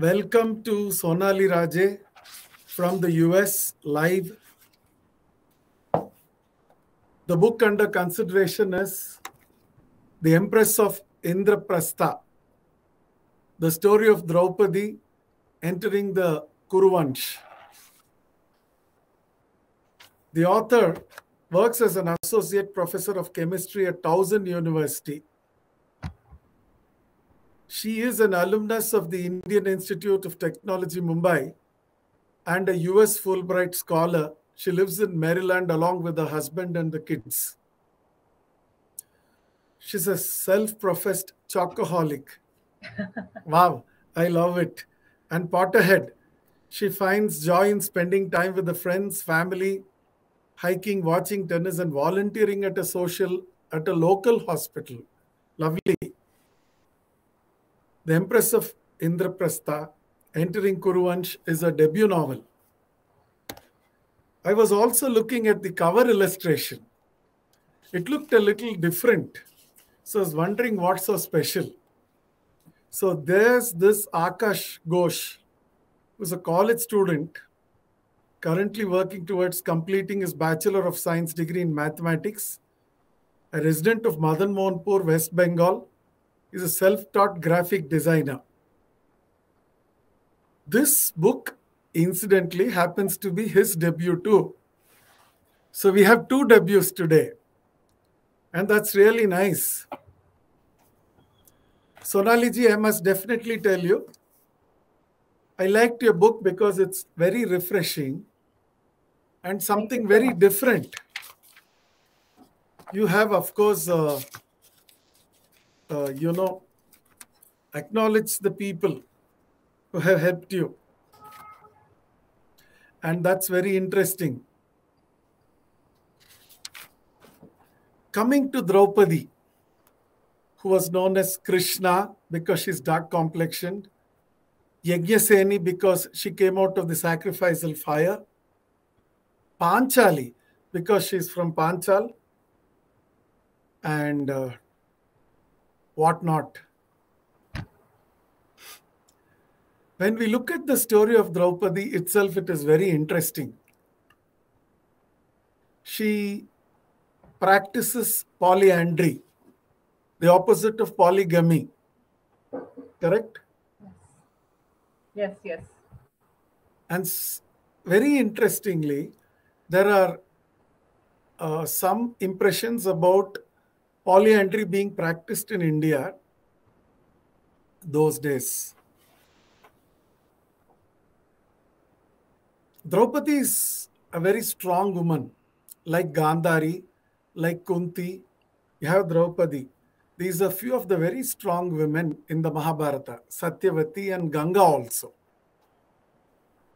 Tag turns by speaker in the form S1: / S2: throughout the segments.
S1: Welcome to Sonali Raje from the US live. The book under consideration is The Empress of Indraprastha, the story of Draupadi entering the Kuruvansh. The author works as an associate professor of chemistry at Towson University. She is an alumnus of the Indian Institute of Technology, Mumbai, and a US Fulbright scholar. She lives in Maryland along with her husband and the kids. She's a self-professed chocoholic. Wow, I love it. And Potterhead. She finds joy in spending time with the friends, family, hiking, watching tennis, and volunteering at a local hospital. Lovely. The Empress of Indraprastha, Entering Kuruvansh, is a debut novel. I was also looking at the cover illustration. It looked a little different. So I was wondering what's so special. So there's this Akash Ghosh, who's a college student, currently working towards completing his Bachelor of Science degree in mathematics, a resident of Madan Mohanpur, West Bengal. He's a self-taught graphic designer. This book, incidentally, happens to be his debut too. So we have two debuts today. And that's really nice. Sonali ji, I must definitely tell you, I liked your book because it's very refreshing and something very different. You have, of course, acknowledged the people who have helped you. And that's very interesting. Coming to Draupadi, who was known as Krishna because she's dark complexioned, Yajnaseni because she came out of the sacrificial fire, Panchali because she's from Panchal, and whatnot. When we look at the story of Draupadi itself, it is very interesting. She practices polyandry, the opposite of polygamy. Correct?
S2: Yes, yes.
S1: And very interestingly, there are some impressions about polyandry being practiced in India those days. Draupadi is a very strong woman, like Gandhari, like Kunti. You have Draupadi. These are few of the very strong women in the Mahabharata, Satyavati and Ganga also.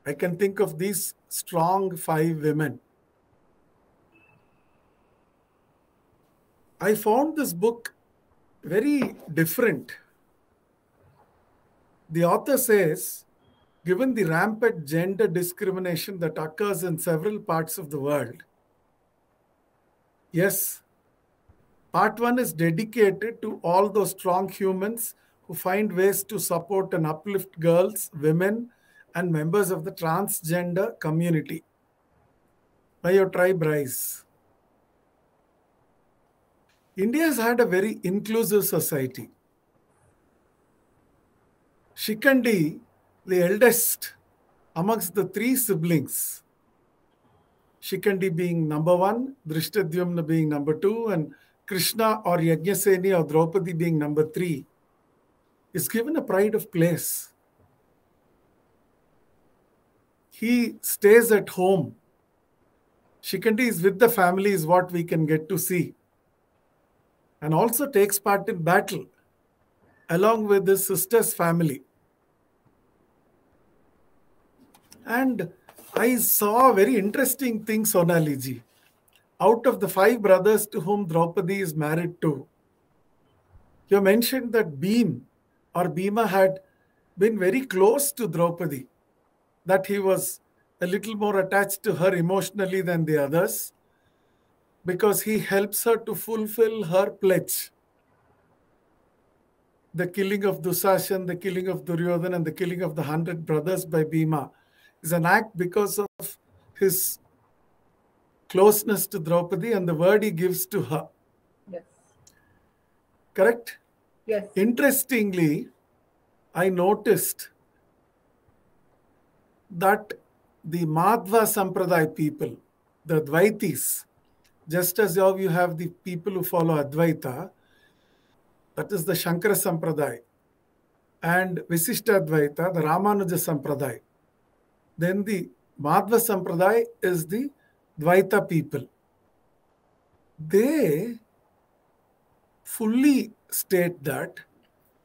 S1: I can think of these strong 5 women. I found this book very different. The author says, given the rampant gender discrimination that occurs in several parts of the world, yes, part 1 is dedicated to all those strong humans who find ways to support and uplift girls, women, and members of the transgender community. By your tribe rise. India has had a very inclusive society. Shikandi, the eldest amongst the 3 siblings, Shikandi being number 1, Drishtadyumna being number 2, and Krishna or Yajnaseni or Draupadi being number 3, is given a pride of place. He stays at home. Shikandi is with the family is what we can get to see. And also takes part in battle along with his sister's family. And I saw a very interesting thing, Sonali ji. Out of the 5 brothers to whom Draupadi is married to, you mentioned that Bhima had been very close to Draupadi, that he was a little more attached to her emotionally than the others because he helps her to fulfill her pledge. the killing of Dusashan, the killing of Duryodhan, and the killing of the 100 brothers by Bhima is an act because of his closeness to Draupadi and the word he gives to her.
S2: Yes.
S1: Correct?
S2: Yes.
S1: Interestingly, I noticed that the Madhva Sampradaya people, the Advaitis, just as how you have the people who follow Advaita, that is the Shankara Sampradaya, and Visishta Advaita, the Ramanuja Sampradaya. Then the Madhva Sampradaya is the Dvaita people. They fully state that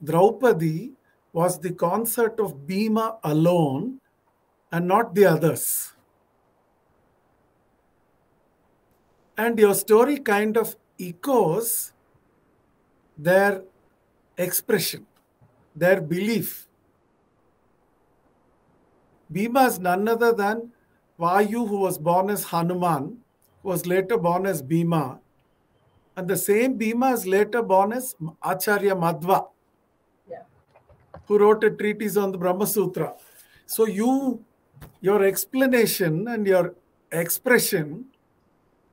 S1: Draupadi was the consort of Bhima alone and not the others. And your story kind of echoes their expression, their belief. Bhima is none other than Vayu, who was born as Hanuman, who was later born as Bhima. And the same Bhima is later born as Acharya Madhva,
S2: Yeah.
S1: who wrote a treatise on the Brahma Sutra. So your explanation and your expression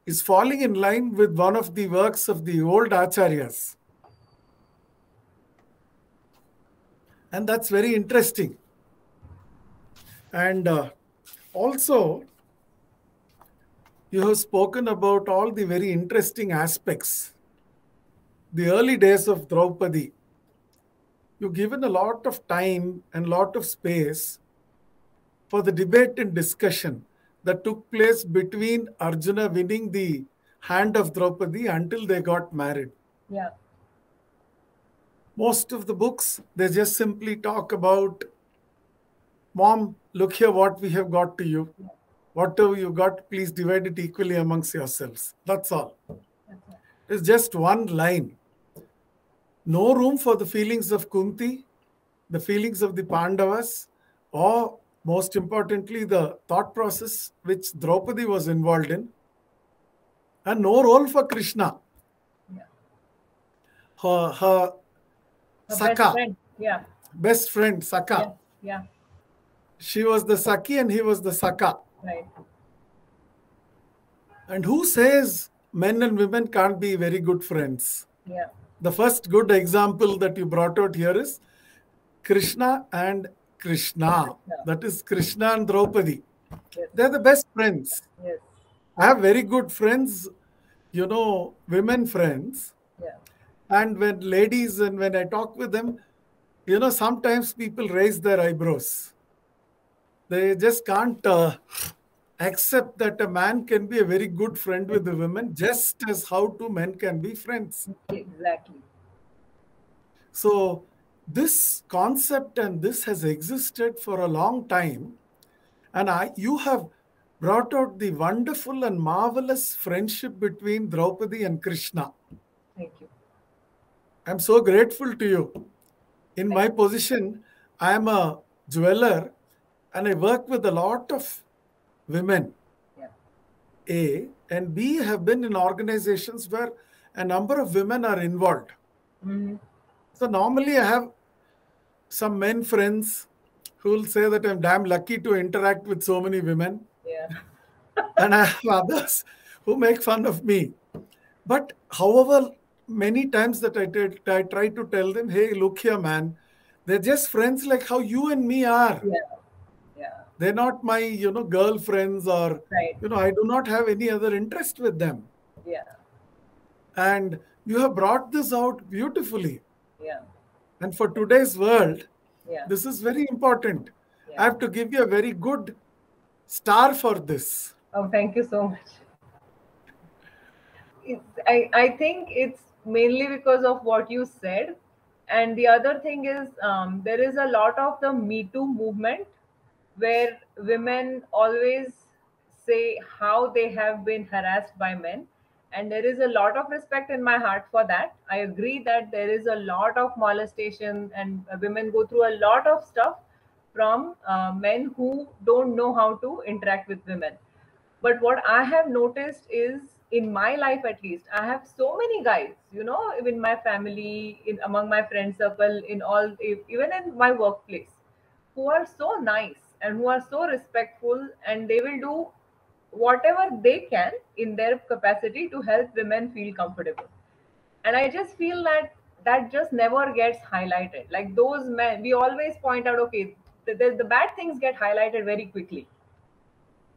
S1: is falling in line with one of the works of the old Acharyas. And that's very interesting. And also, you have spoken about all the very interesting aspects. The early days of Draupadi. You've given a lot of time and lot of space for the debate and discussion that took place between Arjuna winning the hand of Draupadi until they got married.
S2: Yeah.
S1: Most of the books, they just simply talk about, Mom, look here what we have got to you. Whatever you got, please divide it equally amongst yourselves. That's all. It's just one line. No room for the feelings of Kunti, the feelings of the Pandavas, or most importantly, the thought process which Draupadi was involved in, and no role for Krishna.
S2: Yeah.
S1: Her
S2: Her
S1: Saka,
S2: best friend. Yeah.
S1: best friend, Saka.
S2: Yeah. Yeah.
S1: She was the Saki and he was the Saka.
S2: Right.
S1: And who says men and women can't be very good friends?
S2: Yeah.
S1: The first good example that you brought out here is Krishna and Krishna. That is Krishna and Draupadi.
S2: Yes.
S1: They're the best friends.
S2: Yes.
S1: I have very good friends, women friends.
S2: Yeah.
S1: And when ladies and when I talk with them, sometimes people raise their eyebrows. They just can't accept that a man can be a very good friend with the women, just as how two men can be friends.
S2: Exactly.
S1: So this concept and this has existed for a long time. And you have brought out the wonderful and marvelous friendship between Draupadi and Krishna.
S2: Thank you.
S1: I'm so grateful to you. In my position, I am a jeweler and I work with a lot of women.
S2: Yeah.
S1: A and B have been in organizations where a number of women are involved.
S2: Mm-hmm.
S1: So normally I have some men friends who will say that I'm damn lucky to interact with so many women.
S2: Yeah.
S1: And I have others who make fun of me. But however, many times that I try to tell them, hey, look here, man, they're just friends like how you and me are.
S2: Yeah. Yeah.
S1: They're not my, girlfriends or,
S2: Right.
S1: I do not have any other interest with them.
S2: Yeah.
S1: And you have brought this out beautifully.
S2: Yeah.
S1: And for today's world,
S2: Yeah.
S1: this is very important.
S2: Yeah.
S1: I have to give you a very good star for this.
S2: Oh, thank you so much. I think it's mainly because of what you said. And the other thing is, there is a lot of the Me Too movement where women always say how they have been harassed by men. And there is a lot of respect in my heart for that. I agree that there is a lot of molestation and women go through a lot of stuff from men who don't know how to interact with women. But what I have noticed is in my life at least, I have so many guys, in my family, in among my friend circle, in all, even in my workplace, who are so nice and who are so respectful, and they will do whatever they can in their capacity to help women feel comfortable. And I just feel that that just never gets highlighted. Like those men, we always point out, okay, the bad things get highlighted very quickly,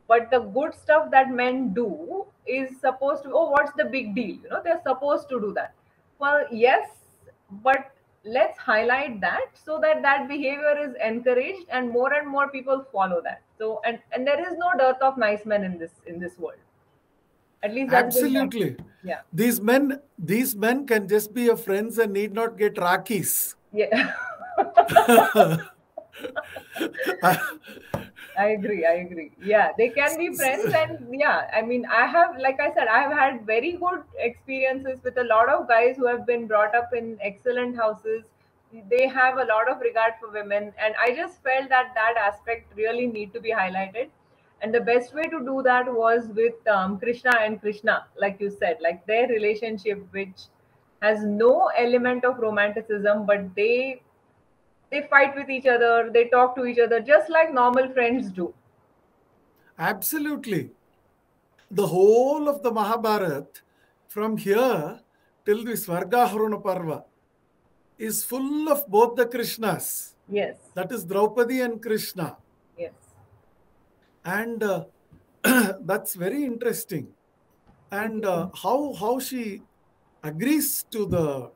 S2: but the good stuff that men do is supposed to, oh, what's the big deal, they're supposed to do that. Well, yes, but let's highlight that so that that behavior is encouraged and more people follow that. So, and there is no dearth of nice men in this world. At least that's been my,
S1: Absolutely.
S2: yeah.
S1: These men can just be your friends and need not get rakis.
S2: Yeah. I agree. Yeah, they can be friends, and yeah, I mean, I have, like I said, I have had very good experiences with a lot of guys who have been brought up in excellent houses. They have a lot of regard for women, and I just felt that that aspect really need to be highlighted. And the best way to do that was with Krishna and Krishna, like you said, like their relationship, which has no element of romanticism, but they fight with each other, they talk to each other just like normal friends do.
S1: Absolutely. The whole of the Mahabharat, from here till the Svargahorana Parva, is full of both the Krishnas.
S2: Yes.
S1: That is Draupadi and Krishna.
S2: Yes.
S1: And that's very interesting. And how she agrees to the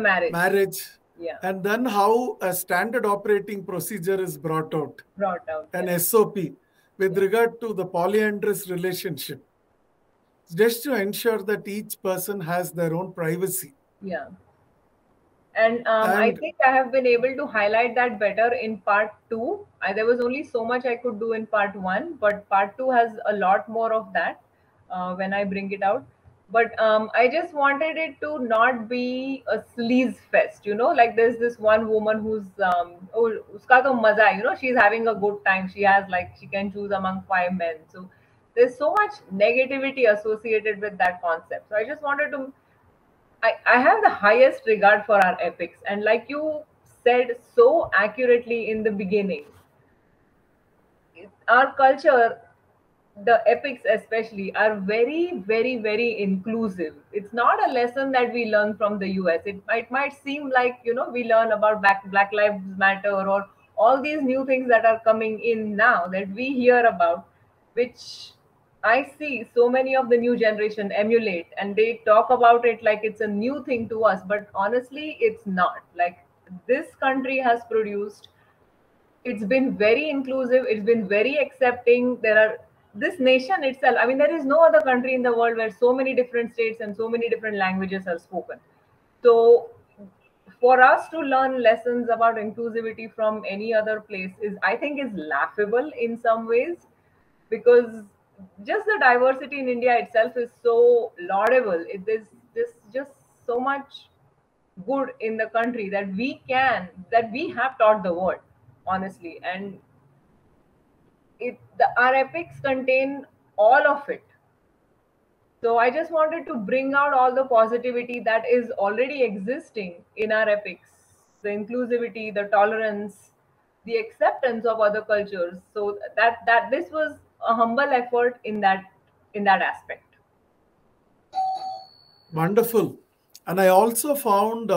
S2: marriage. Yeah.
S1: And then how a standard operating procedure is brought out. An
S2: Yes.
S1: SOP with regard to the polyamorous relationship, just to ensure that each person has their own privacy.
S2: Yeah. And I think I have been able to highlight that better in part two. There was only so much I could do in part one, but part two has a lot more of that when I bring it out. But I just wanted it to not be a sleaze fest, like there's this one woman who's, oh, uska to maza, hai, she's having a good time. She has, like, she can choose among 5 men. So there's so much negativity associated with that concept. So I just wanted to, I have the highest regard for our epics. And like you said so accurately in the beginning, our culture, the epics especially, are very inclusive. It's not a lesson that we learn from the US. It might seem like, we learn about Black Lives Matter or all these new things that are coming in now that we hear about, which I see so many of the new generation emulate, and they talk about it like it's a new thing to us, but honestly it's not. Like, this country has produced, it's been very inclusive, it's been very accepting. There are, this nation itself, I mean, there is no other country in the world where so many different states and so many different languages are spoken. So for us to learn lessons about inclusivity from any other place is, I think, is laughable in some ways, because just the diversity in India itself is so laudable. It is just so much good in the country that we have taught the world, honestly. And our epics contain all of it. So I just wanted to bring out all the positivity that is already existing in our epics, the inclusivity, the tolerance, the acceptance of other cultures. So that this was a humble effort in that aspect.
S1: Wonderful. And I also found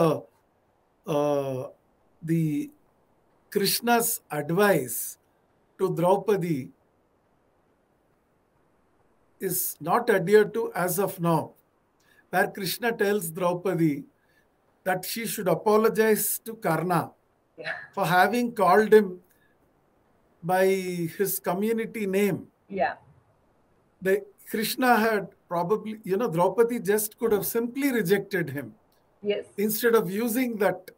S1: the Krishna's advice to Draupadi is not adhered to as of now, where Krishna tells Draupadi that she should apologize to Karna for having called him by his community name.
S2: Yeah.
S1: Krishna had probably, Draupadi just could have simply rejected him.
S2: Yes.
S1: Instead of using that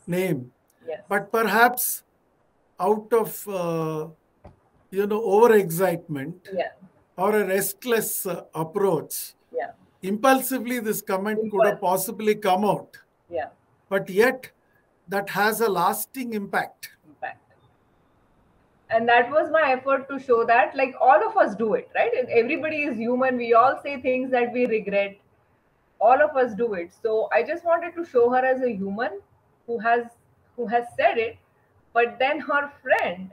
S1: name.
S2: Yes.
S1: But perhaps out of, overexcitement or a restless approach, impulsively this comment could have possibly come out.
S2: Yeah.
S1: But yet, that has a lasting impact.
S2: And that was my effort to show that, like, all of us do it, right? And everybody is human. We all say things that we regret. All of us do it. So I just wanted to show her as a human who has said it, but then her friend,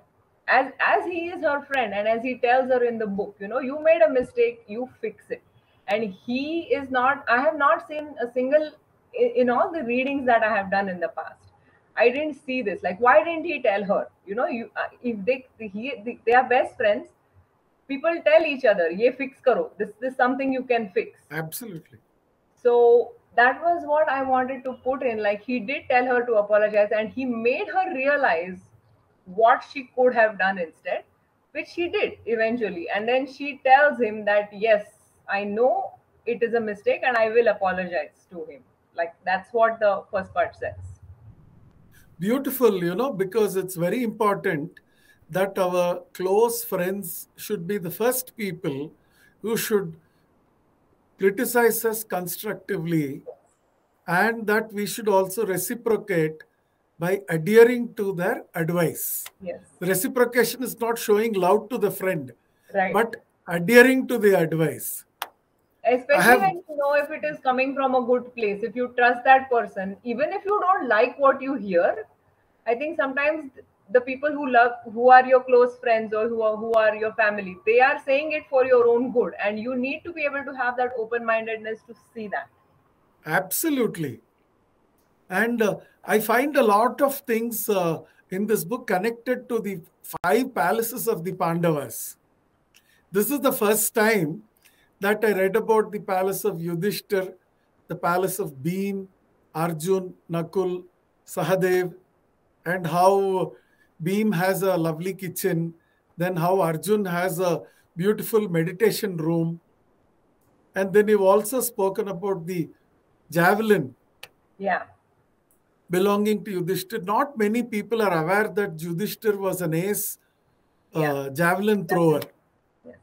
S2: as he is her friend, and as he tells her in the book, you made a mistake, you fix it. And he is not, I have not seen a single, in all the readings that I have done in the past, I didn't see this. Like, why didn't he tell her? You if they are best friends, people tell each other, "Ye fix karo. This is something you can fix."
S1: Absolutely.
S2: So that was what I wanted to put in. Like, he did tell her to apologize, and he made her realize what she could have done instead, which she did eventually. And then she tells him that, yes, I know it is a mistake and I will apologize to him. Like, that's what the first part says.
S1: Beautiful, because it's very important that our close friends should be the first people who should criticize us constructively, and that we should also reciprocate by adhering to their advice.
S2: Yes.
S1: Reciprocation is not showing love to the friend,
S2: Right.
S1: but adhering to the advice.
S2: Especially when you know if it is coming from a good place, if you trust that person, even if you don't like what you hear, I think sometimes the people who are your close friends, or who are your family, they are saying it for your own good, and you need to be able to have that open-mindedness to see that.
S1: Absolutely. And I find a lot of things in this book connected to the 5 palaces of the Pandavas. This is the first time that I read about the palace of Yudhishthir, the palace of Bhim, Arjun, Nakul, Sahdev, and how Bhim has a lovely kitchen, then how Arjun has a beautiful meditation room. And then you've also spoken about the javelin.
S2: Yeah.
S1: Belonging to Yudhishthir. Not many people are aware that Yudhishthir was an ace javelin thrower.
S2: Yes.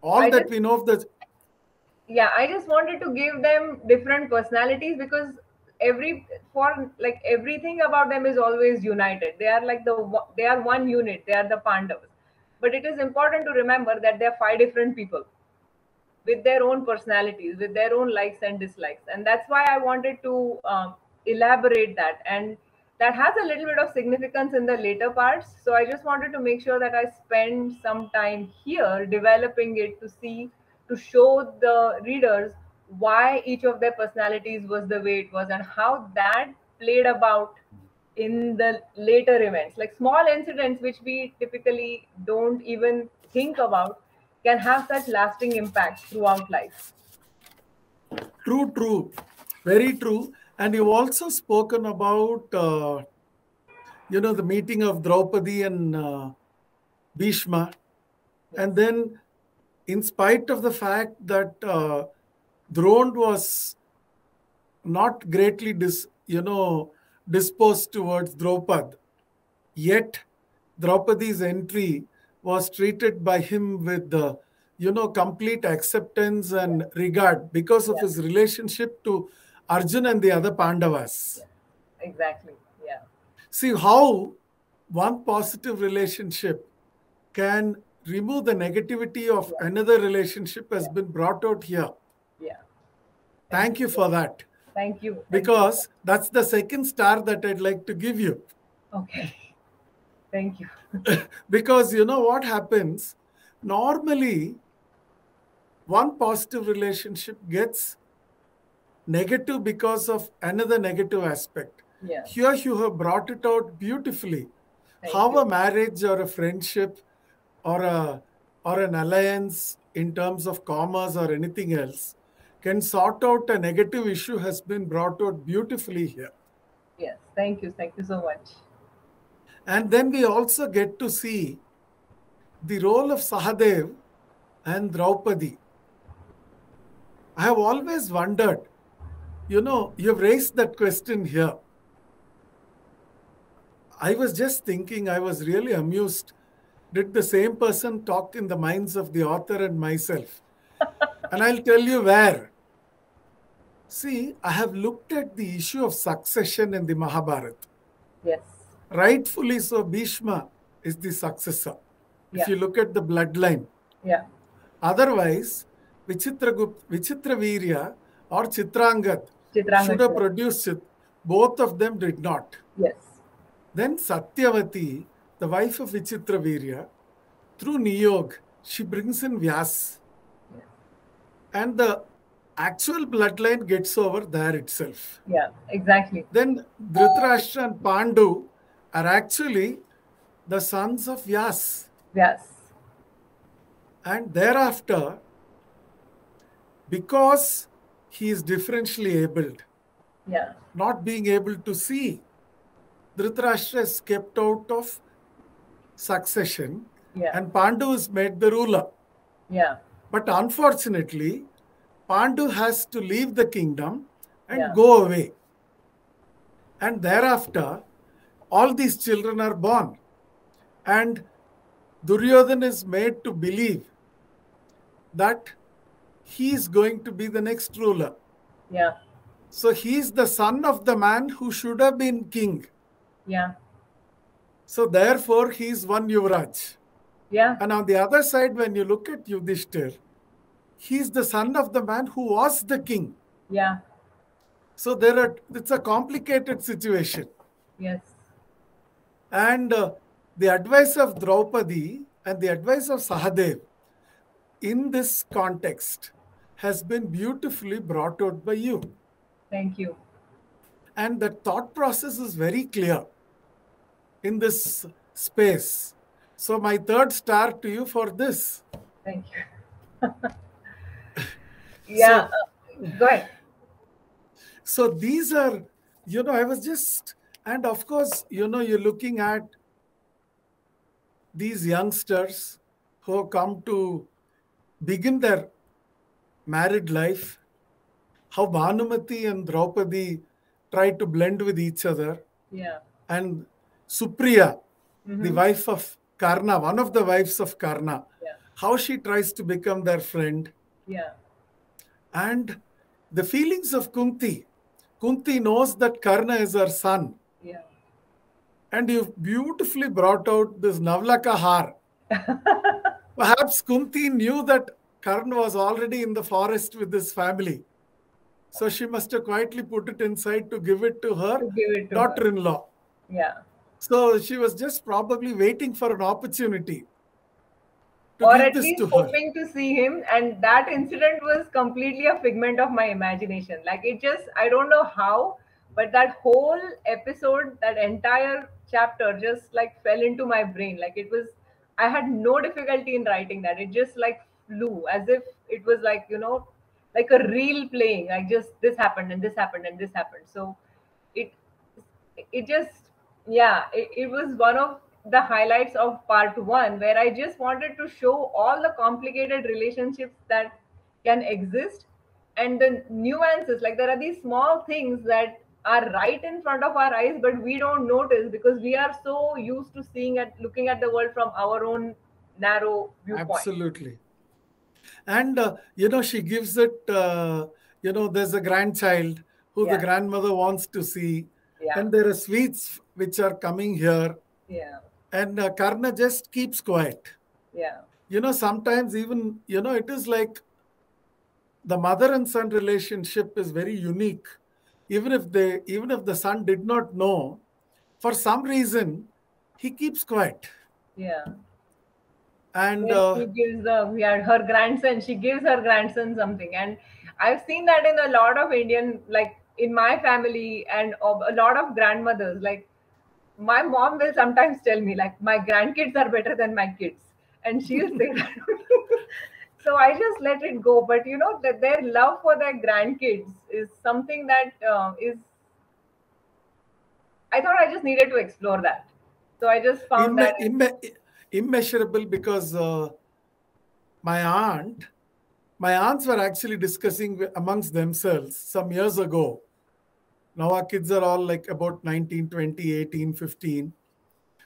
S1: All that we know of the...
S2: Yeah, I just wanted to give them different personalities, because everything about them is always united. They are like they are one unit. They are the Pandavas. But it is important to remember that they are 5 different people with their own personalities, with their own likes and dislikes. And that's why I wanted to elaborate that. And that has a little bit of significance in the later parts. So I just wanted to make sure that I spend some time here developing it to show the readers why each of their personalities was the way it was, and how that played about in the later events. Like, small incidents which we typically don't even think about can have such lasting impact throughout life.
S1: True. Very true. And you've also spoken about, the meeting of Draupadi and Bhishma. And then, in spite of the fact that Drona was not greatly disposed towards Draupadi, yet Draupadi's entry was treated by him with complete acceptance and regard because of his relationship to Arjun and the other Pandavas.
S2: Yeah, exactly. Yeah.
S1: See how one positive relationship can remove the negativity of another relationship has been brought out here.
S2: Yeah.
S1: Thank you for that.
S2: Thank you.
S1: Because that's the second star that I'd like to give you.
S2: Okay. Thank you.
S1: Because you know what happens? Normally, one positive relationship gets negative because of another negative aspect.
S2: Yeah.
S1: Here you have brought it out beautifully. How a marriage or a friendship or an alliance in terms of commerce or anything else can sort out a negative issue has been brought out beautifully here.
S2: Yes, thank you. Thank you so much.
S1: And then we also get to see the role of Sahdev and Draupadi. I have always wondered, you've raised that question here. I was just thinking, I was really amused. Did the same person talk in the minds of the author and myself? And I'll tell you where. See, I have looked at the issue of succession in the Mahabharata.
S2: Yes.
S1: Rightfully so, Bhishma is the successor. If
S2: Yeah.
S1: you look at the bloodline.
S2: Yeah.
S1: Otherwise, Vichitravirya or Chitrangad should
S2: Chitrangad.
S1: have produced it. Both of them did not.
S2: Yes.
S1: Then Satyavati, the wife of Vichitravirya, through Niyog, she brings in Vyas.
S2: Yes.
S1: And the actual bloodline gets over there itself.
S2: Yeah, exactly.
S1: Then Dhritarashtra and Pandu are actually the sons of Vyas.
S2: Yes.
S1: And thereafter, because he is differentially abled,
S2: Yeah.
S1: not being able to see, Dhritarashtra is kept out of succession,
S2: Yeah.
S1: and Pandu is made the ruler.
S2: Yeah.
S1: But unfortunately, Pandu has to leave the kingdom and
S2: Yeah.
S1: go away. And thereafter, all these children are born. And Duryodhan is made to believe that he is going to be the next ruler.
S2: Yeah.
S1: So he is the son of the man who should have been king.
S2: Yeah.
S1: So therefore, he is one Yuvraj.
S2: Yeah.
S1: And on the other side, when you look at Yudhishthir, he is the son of the man who was the king.
S2: Yeah.
S1: So it's a complicated situation.
S2: Yes.
S1: And the advice of Draupadi and the advice of Sahdev in this context has been beautifully brought out by you.
S2: Thank you.
S1: And the thought process is very clear in this space. So my third star to you for this.
S2: Thank you. Yeah. Go ahead.
S1: So these are, I was just, and of course, you're looking at these youngsters who come to begin their married life, how Bhanumati and Draupadi try to blend with each other.
S2: Yeah.
S1: And Supriya, the wife of Karna, one of the wives of Karna, how she tries to become their friend.
S2: Yeah.
S1: And the feelings of Kunti. Kunti knows that Karna is her son.
S2: Yeah.
S1: And you've beautifully brought out this Navlaka Har. Perhaps Kunti knew that Karna was already in the forest with his family. So she must have quietly put it inside to give it to her daughter-in-law.
S2: Yeah.
S1: So she was just probably waiting for an opportunity to
S2: Or
S1: give
S2: at
S1: this
S2: least
S1: to her.
S2: hoping to see him. And that incident was completely a figment of my imagination. Like I don't know how, but that whole episode, that entire chapter just like fell into my brain. Like I had no difficulty in writing that. It just like flew as if it was like, like a reel playing, like just this happened and this happened and this happened. So it just, yeah, it was one of the highlights of part one, where I just wanted to show all the complicated relationships that can exist and the nuances. Like there are these small things that are right in front of our eyes, but we don't notice because we are so used to looking at the world from our own narrow viewpoint.
S1: Absolutely. And, she gives it, there's a grandchild who the grandmother wants to see.
S2: Yeah.
S1: And there are sweets which are coming here.
S2: Yeah.
S1: And Karna just keeps quiet.
S2: Yeah.
S1: Sometimes even, it is like the mother and son relationship is very unique. Even if the son did not know, for some reason, he keeps quiet.
S2: Yeah.
S1: And
S2: she gives her grandson. She gives her grandson something, and I've seen that in a lot of Indian, like in my family, and a lot of grandmothers. Like my mom will sometimes tell me, like my grandkids are better than my kids, and she'll say that. So I just let it go. But that their love for their grandkids is something that is. I thought I just needed to explore that, so I just found that
S1: immeasurable, because my aunts were actually discussing amongst themselves some years ago. Now our kids are all like about 19, 20, 18, 15.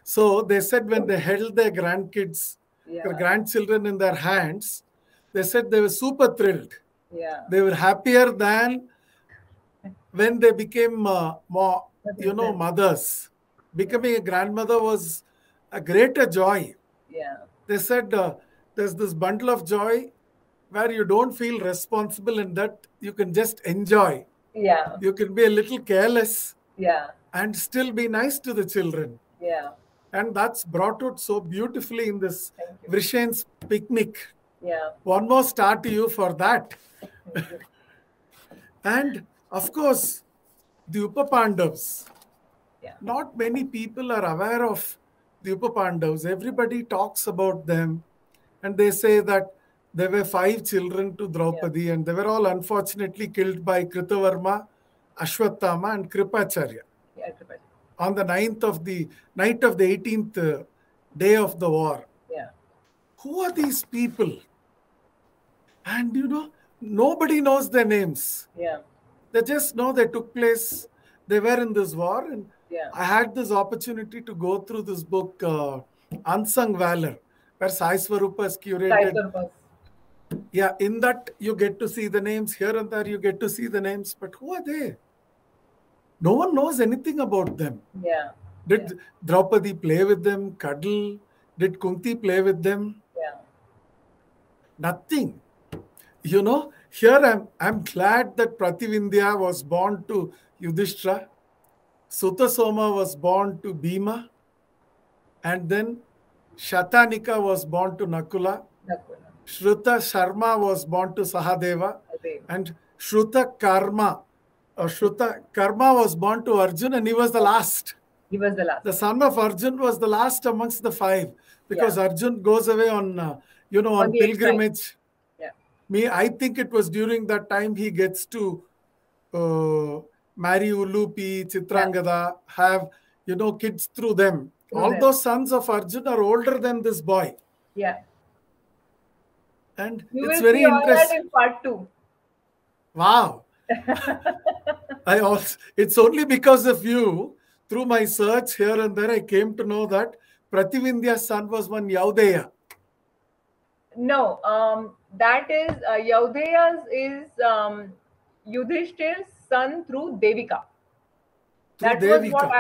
S1: So they said when they held their grandkids, their grandchildren in their hands, they said they were super thrilled.
S2: Yeah.
S1: They were happier than when they became more, mothers. Becoming a grandmother was a greater joy.
S2: Yeah.
S1: They said there's this bundle of joy where you don't feel responsible and that you can just enjoy.
S2: Yeah.
S1: You can be a little careless
S2: Yeah.
S1: and still be nice to the children.
S2: Yeah.
S1: And that's brought out so beautifully in this
S2: Thank you.
S1: Vishen's picnic.
S2: Yeah.
S1: One more star to you for that.
S2: Thank you.
S1: And of course, the Upapandavs.
S2: Yeah.
S1: Not many people are aware of the Upapandavs. Everybody talks about them and they say that there were 5 children to Draupadi and they were all unfortunately killed by Kritavarma, Ashwatthama and Kripacharya
S2: Yeah. Draupadi.
S1: on the night of the 18th day of the war.
S2: Yeah.
S1: Who are these people? And nobody knows their names.
S2: Yeah.
S1: They just know they took place, they were in this war. And
S2: Yeah.
S1: I had this opportunity to go through this book, Unsung Valor, where Sai Swarupa has curated.
S2: Purpose.
S1: Yeah, in that you get to see the names. Here and there you get to see the names. But who are they? No one knows anything about them.
S2: Yeah.
S1: Did Draupadi play with them, cuddle? Did Kunti play with them?
S2: Yeah.
S1: Nothing. Here I'm glad that Prativindya was born to Yudhishthira, Sutta Soma was born to Bhima, and then Shatanika was born to Nakula, Shruta Sharma was born to Sahadeva, and Shruta Karma was born to Arjun, and he was the last.
S2: He was the last.
S1: The son of Arjun was the last amongst the 5 because Arjun goes away on pilgrimage. I think it was during that time he gets to marry Ulupi, Chitrangada, have kids through them. Those sons of Arjun are older than this boy.
S2: Yeah.
S1: And
S2: you
S1: it's
S2: will
S1: very
S2: see all that
S1: interesting.
S2: in part 2.
S1: Wow. It's only because of you, through my search here and there, I came to know that Prativindya's son was one Yaudeya.
S2: No, that is Yaudheya's is Yudhishthir's son through Devika. That was what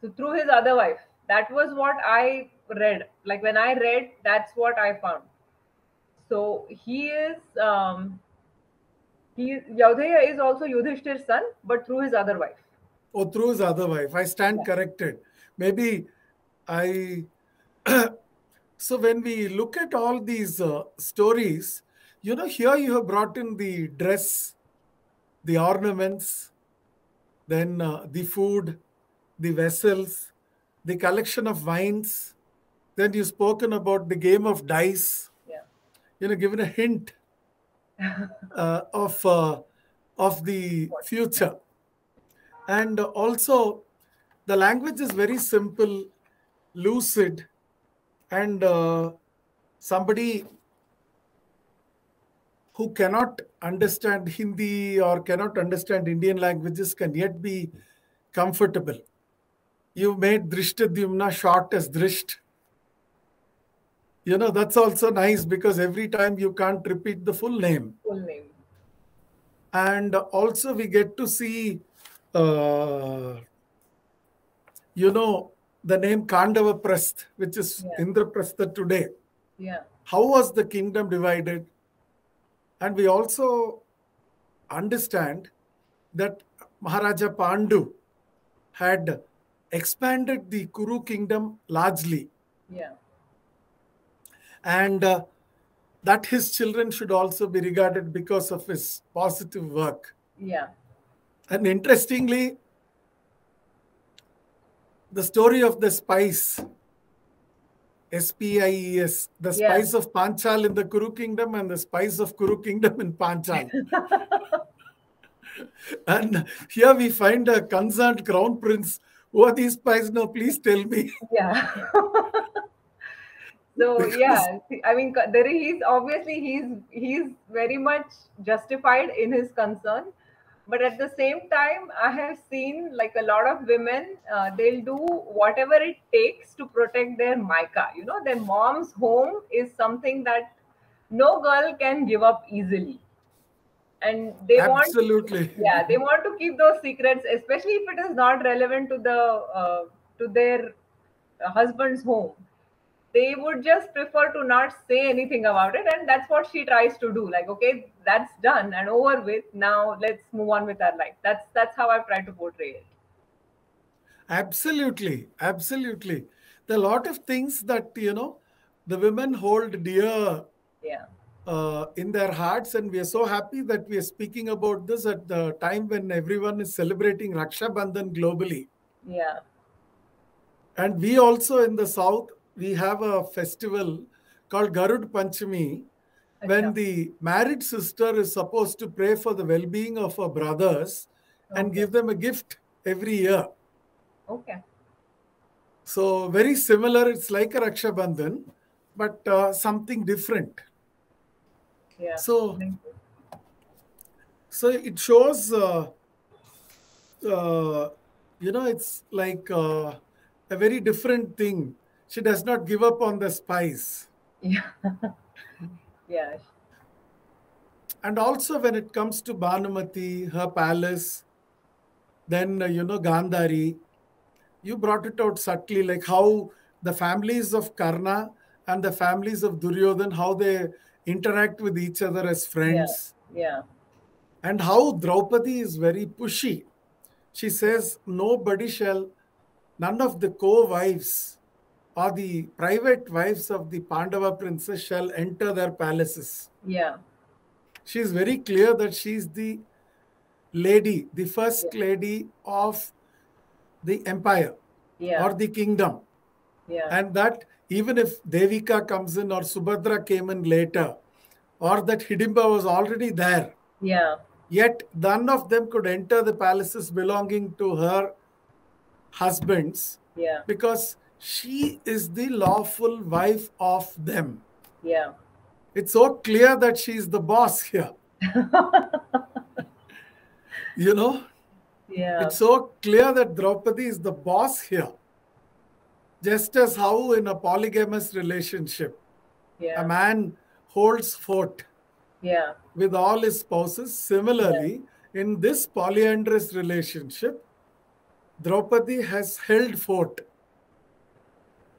S2: so through his other wife. That was what I read. Like when I read, that's what I found. So he is Yaudheya is also Yudhishthir's son, but through his other wife.
S1: Oh, through his other wife. I stand corrected. Maybe So when we look at all these stories, here you have brought in the dress, the ornaments, then the food, the vessels, the collection of wines. Then you've spoken about the game of dice.
S2: Yeah.
S1: Given a hint of the future. And also, the language is very simple, lucid, and somebody who cannot understand Hindi or cannot understand Indian languages can yet be comfortable. You made Drishtadhyumna short as Drisht. That's also nice because every time you can't repeat the full name.
S2: Full name.
S1: And also we get to see, the name Kandavaprasth, which is Indraprastha today.
S2: Yeah.
S1: How was the kingdom divided? And we also understand that Maharaja Pandu had expanded the Kuru kingdom largely.
S2: Yeah.
S1: And that his children should also be regarded because of his positive work.
S2: Yeah.
S1: And interestingly, the story of the spice, SPIES, the spice of Panchal in the Kuru kingdom and the spice of Kuru kingdom in Panchal. And here we find a concerned crown prince. Who are these spies now? Please tell me.
S2: Yeah. So I mean, he's very much justified in his concern. But at the same time, I have seen like a lot of women, they'll do whatever it takes to protect their Maika. Their mom's home is something that no girl can give up easily. And they want to keep those secrets, especially if it is not relevant to their husband's home, they would just prefer to not say anything about it, and that's what she tries to do. Like, okay, that's done and over with. Now let's move on with our life. That's how I've tried to portray it.
S1: Absolutely, absolutely. There are a lot of things that, the women hold dear
S2: Yeah,
S1: in their hearts, and we are so happy that we are speaking about this at the time when everyone is celebrating Raksha Bandhan globally.
S2: yeah.
S1: And we also in the south, we have a festival called Garud Panchami, when
S2: Acha.
S1: the married sister is supposed to pray for the well-being of her brothers and
S2: Okay.
S1: give them a gift every year.
S2: Okay.
S1: So very similar. It's like a Raksha Bandhan, but something different.
S2: Yeah.
S1: So,
S2: Thank you.
S1: so it shows, uh, it's like a very different thing. She does not give up on the spice.
S2: Yeah. Yeah.
S1: And also when it comes to Bhanumati, her palace, then, Gandhari, you brought it out subtly, like how the families of Karna and the families of Duryodhan, how they interact with each other as
S2: Yeah.
S1: friends,
S2: Yeah.
S1: and how Draupadi is very pushy. She says, none of the co-wives or the private wives of the Pandava princess shall enter their palaces.
S2: Yeah.
S1: She is very clear that she is the lady, the first
S2: Yeah.
S1: lady of the empire
S2: Yeah.
S1: or the kingdom.
S2: Yeah.
S1: And that even if Devika comes in or Subhadra came in later, or that Hidimba was already there,
S2: Yeah.
S1: yet none of them could enter the palaces belonging to her husbands
S2: Yeah.
S1: because she is the lawful wife of them.
S2: Yeah.
S1: It's so clear that she is the boss here. You know,
S2: Yeah.
S1: it's so clear that Draupadi is the boss here. Just as how in a polygamous relationship, a
S2: Yeah.
S1: man holds fort
S2: Yeah.
S1: with all his spouses,
S2: Yeah.
S1: similarly, in this polyandrous relationship, Draupadi has held fort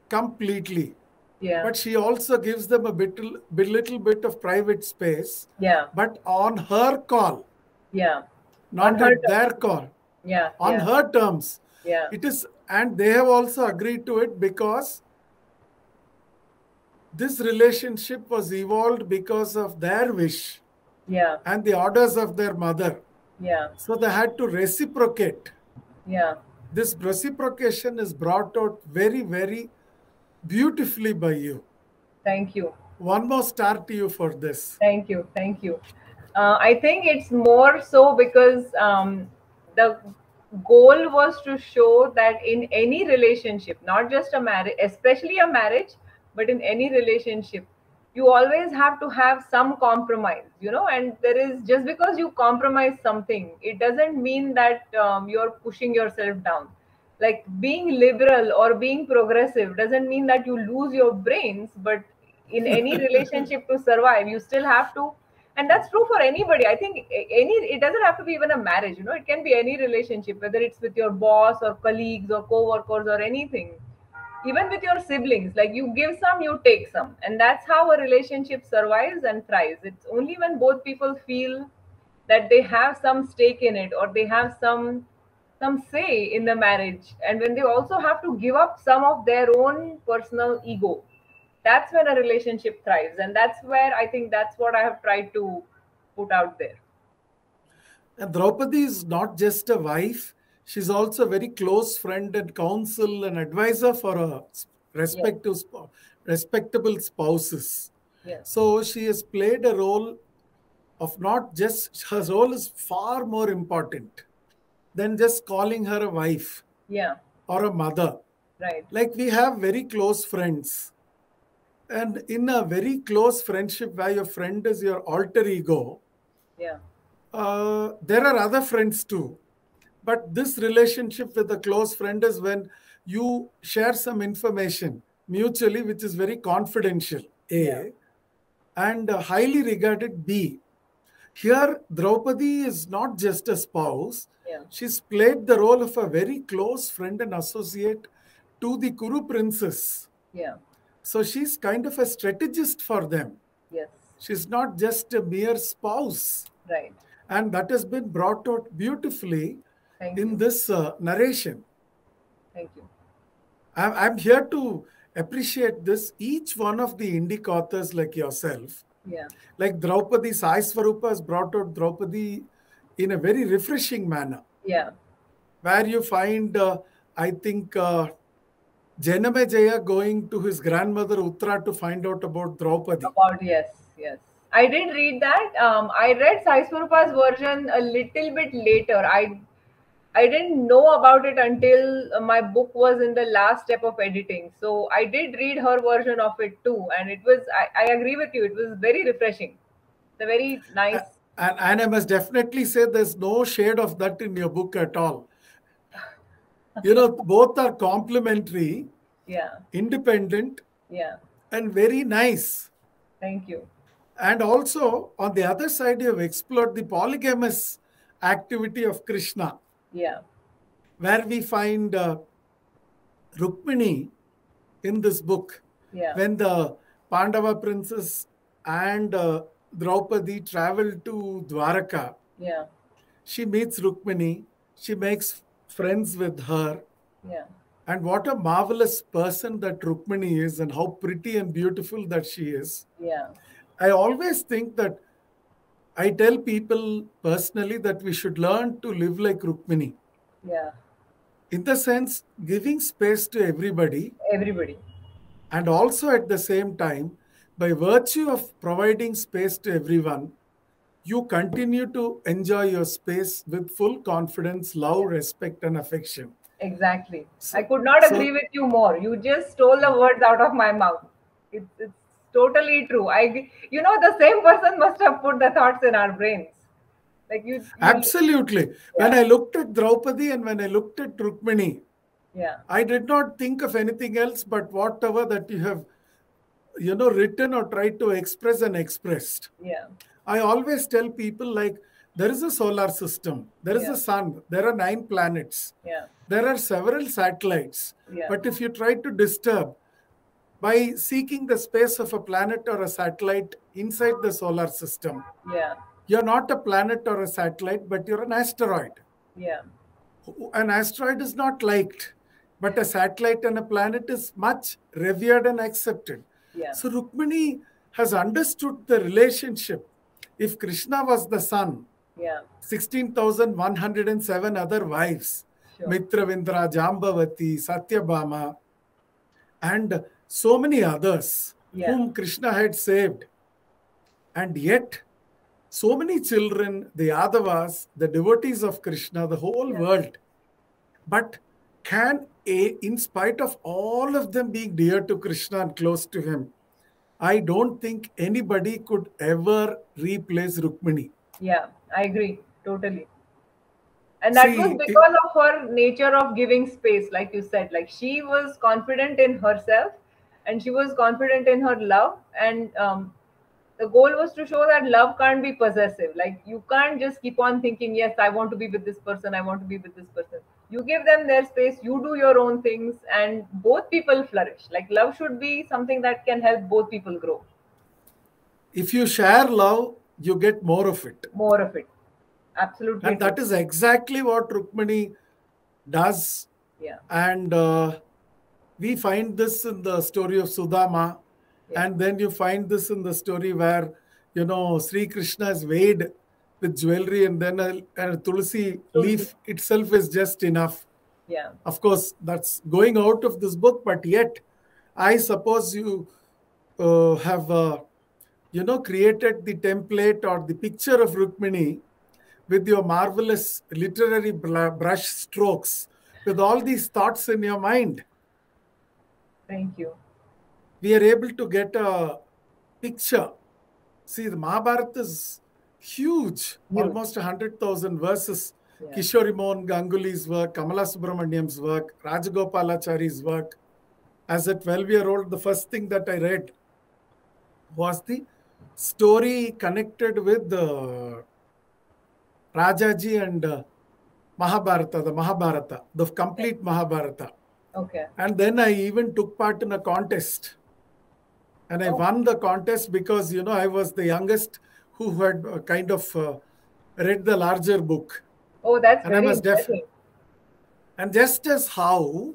S1: completely.
S2: Yeah.
S1: But she also gives them a little bit of private space,
S2: Yeah.
S1: but on her call,
S2: Yeah. On
S1: not
S2: her
S1: at
S2: terms.
S1: their call,
S2: Yeah.
S1: on
S2: Yeah.
S1: her terms.
S2: Yeah.
S1: It is, and they have also agreed to it because this relationship was evolved because of their wish
S2: Yeah.
S1: and the orders of their mother.
S2: Yeah.
S1: So they had to reciprocate.
S2: Yeah.
S1: This reciprocation is brought out very, very beautifully by you.
S2: Thank you.
S1: One more star to you for this.
S2: Thank you. Thank you. I think it's more so because the goal was to show that in any relationship, not just a marriage, especially a marriage, but in any relationship, you always have to have some compromise, and there is, just because you compromise something, it doesn't mean that you're pushing yourself down. Like, being liberal or being progressive doesn't mean that you lose your brains, but in any relationship, to survive, you still have to. And that's true for anybody. I think any, it doesn't have to be even a marriage, it can be any relationship, whether it's with your boss or colleagues or co-workers or anything. Even with your siblings, like, you give some, you take some, and that's how a relationship survives and thrives. It's only when both people feel that they have some stake in it, or they have some say in the marriage, and when they also have to give up some of their own personal ego, that's when a relationship thrives. And that's where I think that's what I have tried to put out there.
S1: And Draupadi is not just a wife, she's also a very close friend and counsel and advisor for her
S2: Yes.
S1: respectable spouses.
S2: Yes.
S1: So she has played a role of not just, her role is far more important than just calling her a wife
S2: Yeah.
S1: or a mother.
S2: Right.
S1: Like, we have very close friends. And in a very close friendship where your friend is your alter ego,
S2: Yeah.
S1: there are other friends too. But this relationship with a close friend is when you share some information mutually, which is very confidential,
S2: Yeah.
S1: A, and highly regarded, B. Here, Draupadi is not just a spouse,
S2: Yeah.
S1: she's played the role of a very close friend and associate to the Kuru princess.
S2: Yeah.
S1: So she's kind of a strategist for them.
S2: Yes.
S1: She's not just a mere spouse.
S2: Right.
S1: And that has been brought out beautifully
S2: Thank
S1: in
S2: you.
S1: this narration.
S2: Thank you.
S1: I'm here to appreciate this. Each one of the Indic authors like yourself,
S2: Yeah.
S1: like Draupadi, Sai Swarupa has brought out Draupadi in a very refreshing manner,
S2: Yeah.
S1: where you find, I think, Janamejaya going to his grandmother Uttara to find out about Draupadi.
S2: About yes, yes. I did read that. I read Sai Swarupa's version a little bit later. I didn't know about it until my book was in the last step of editing. So I did read her version of it too, and it was. I agree with you. It was very refreshing. It's a very nice.
S1: And I must definitely say there's no shade of that in your book at all. Both are complementary,
S2: Yeah.
S1: independent,
S2: Yeah.
S1: and very nice.
S2: Thank you.
S1: And also, on the other side, you have explored the polygamous activity of Krishna,
S2: Yeah.
S1: where we find Rukmini in this book.
S2: Yeah.
S1: When the Pandava princess and Draupadi travel to Dwaraka,
S2: Yeah.
S1: she meets Rukmini, she makes friends with her.
S2: Yeah.
S1: And what a marvelous person that Rukmini is, and how pretty and beautiful that she is.
S2: Yeah.
S1: I always think that I tell people personally that we should learn to live like Rukmini.
S2: Yeah.
S1: In the sense, giving space to everybody,
S2: Everybody.
S1: and also at the same time, by virtue of providing space to everyone, you continue to enjoy your space with full confidence, love, respect, and affection.
S2: Exactly. I could not agree with you more. You just stole the words out of my mouth. It's totally true. The same person must have put the thoughts in our brains. Like you
S1: Absolutely.
S2: Yeah.
S1: When I looked at Draupadi and when I looked at Rukmini,
S2: Yeah.
S1: I did not think of anything else but whatever that you have, written or tried to express and expressed.
S2: Yeah.
S1: I always tell people, like, there is a solar system, there is a sun, there are 9 planets,
S2: Yeah.
S1: there are several satellites.
S2: Yeah.
S1: But if you try to disturb by seeking the space of a planet or a satellite inside the solar system,
S2: Yeah.
S1: you're not a planet or a satellite, but you're an asteroid.
S2: Yeah.
S1: An asteroid is not liked, but a satellite and a planet is much revered and accepted.
S2: Yeah.
S1: So Rukmini has understood the relationship. If Krishna was the son,
S2: Yeah.
S1: 16,107 other wives,
S2: Sure.
S1: Mitravindra, Jambavati, Satyabhama, and so many others whom Krishna had saved. And yet, so many children, the Yadavas, the devotees of Krishna, the whole world. But in spite of all of them being dear to Krishna and close to him, I don't think anybody could ever replace Rukmini.
S2: Yeah, I agree. Totally. And that was because of her nature of giving space, like you said. Like she was confident in herself and she was confident in her love. And the goal was to show that love can't be possessive. Like you can't just keep on thinking, yes, I want to be with this person, I want to be with this person. You give them their space, you do your own things, and both people flourish. Like love should be something that can help both people grow.
S1: If you share love, you get more of it.
S2: More of it. Absolutely.
S1: And that is exactly what Rukmini does.
S2: Yeah.
S1: And we find this in the story of Sudama. Yeah. And then you find this in the story where, Sri Krishna is weighed with jewelry, and then a tulsi leaf itself is just enough.
S2: Yeah.
S1: Of course, that's going out of this book, but yet, I suppose you have, created the template or the picture of Rukmini with your marvelous literary brush strokes, with all these thoughts in your mind.
S2: Thank you.
S1: We are able to get a picture. See, the Mahabharata is huge. Almost 100,000 verses. Yeah. Kishori Mohan Ganguly's work, Kamala Subramaniam's work, Rajagopalachari's work. As a 12-year-old, the first thing that I read was the story connected with Rajaji and Mahabharata, the complete Mahabharata.
S2: Okay.
S1: And then I even took part in a contest. And I
S2: Oh,
S1: won the contest because, I was the youngest who had kind of read the larger book.
S2: oh, that's
S1: And I
S2: very
S1: was deaf.
S2: impressive.
S1: And just as how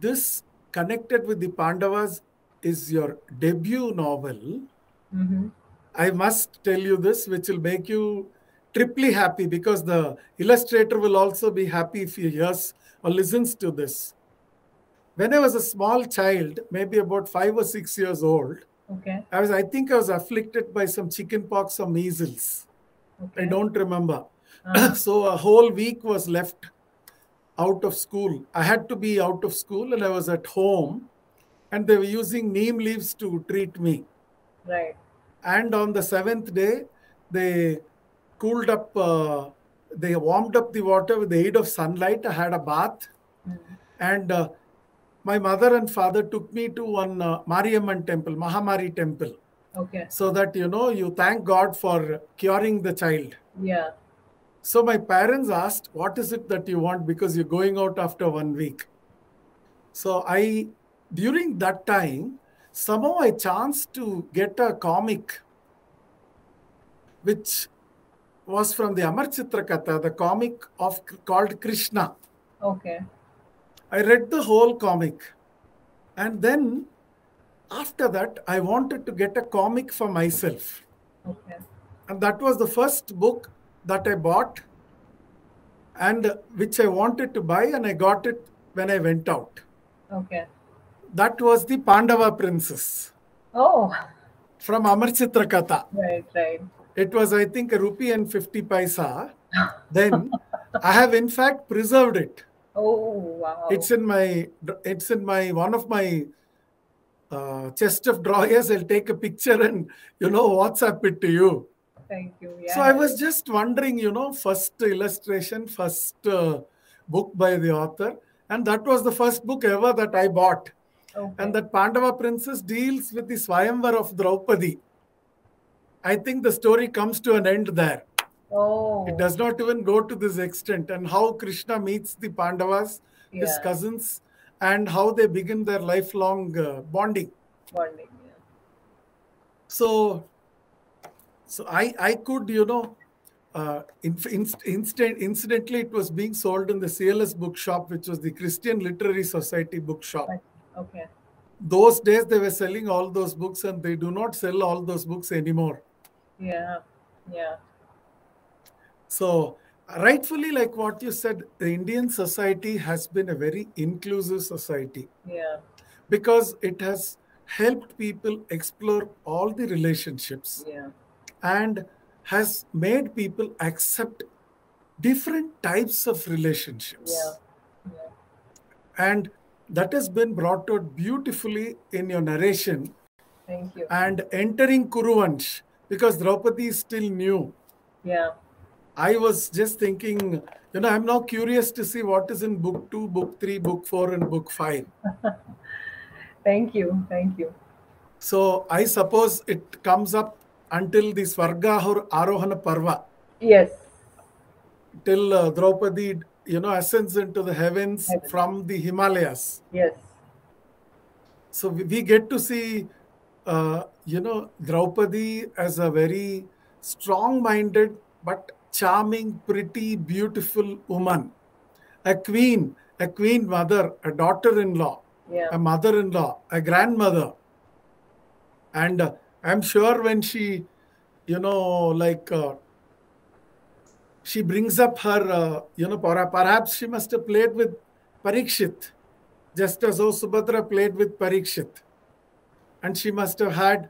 S1: this connected with the Pandavas is your debut novel,
S2: Mm-hmm.
S1: I must tell you this, which will make you triply happy because the illustrator will also be happy if he hears or listens to this. When I was a small child, maybe about 5 or 6 years old,
S2: Okay.
S1: I think I was afflicted by some chicken pox or measles. I
S2: Okay.
S1: don't remember.
S2: Uh-huh.
S1: So a whole week was left out of school. I had to be out of school and I was at home and they were using neem leaves to treat me.
S2: Right.
S1: And on the seventh day, they cooled up, they warmed up the water with the aid of sunlight. I had a bath.
S2: Mm.
S1: And my mother and father took me to one Mariamman temple, Mahamari temple,
S2: Okay.
S1: so that, you thank God for curing the child.
S2: Yeah.
S1: So my parents asked, what is it that you want? Because you're going out after 1 week. So during that time, somehow I chanced to get a comic, which was from the Amar Chitrakatha, the comic called Krishna.
S2: Okay.
S1: I read the whole comic. And then after that, I wanted to get a comic for myself.
S2: Okay.
S1: And that was the first book that I bought and which I wanted to buy, and I got it when I went out.
S2: Okay.
S1: That was the Pandava Princess
S2: Oh,
S1: from Amar Chitrakatha.
S2: right, right.
S1: It was, I think, a rupee and 50 paisa. Then I have in fact preserved it.
S2: Oh, wow.
S1: It's in one of my chest of drawers. I'll take a picture and, WhatsApp it to you.
S2: Thank you.
S1: So I
S2: Yeah.
S1: was just wondering, first illustration, first book by the author. And that was the first book ever that I bought.
S2: Okay.
S1: And that Pandava Princess deals with the Swayamvar of Draupadi. I think the story comes to an end there.
S2: Oh,
S1: It does not even go to this extent. And how Krishna meets the Pandavas, his
S2: yeah.
S1: cousins, and how they begin their lifelong bonding.
S2: Bonding. Yeah.
S1: So I could, incidentally, it was being sold in the CLS bookshop, which was the Christian Literary Society bookshop.
S2: Right. Okay.
S1: Those days they were selling all those books, and they do not sell all those books anymore.
S2: Yeah. Yeah.
S1: So rightfully, like what you said, the Indian society has been a very inclusive society
S2: Yeah.
S1: because it has helped people explore all the relationships
S2: Yeah.
S1: and has made people accept different types of relationships.
S2: Yeah. Yeah.
S1: And that has been brought out beautifully in your narration.
S2: Thank you.
S1: And entering Kuruvansh, because Draupadi is still new.
S2: Yeah.
S1: I was just thinking, I'm now curious to see what is in book 2, book 3, book 4, and book 5.
S2: Thank you. Thank you.
S1: So I suppose it comes up until the Swarga or Arohana Parva,
S2: Yes.
S1: till Draupadi, ascends into the heavens
S2: Heaven.
S1: from the Himalayas.
S2: Yes.
S1: So we get to see, Draupadi as a very strong-minded but charming, pretty, beautiful woman, a queen mother, a daughter-in-law,
S2: Yeah.
S1: a mother-in-law, a grandmother. And I'm sure when she, she brings up her, perhaps she must have played with Parikshit, just as how Subhadra played with Parikshit. And she must have had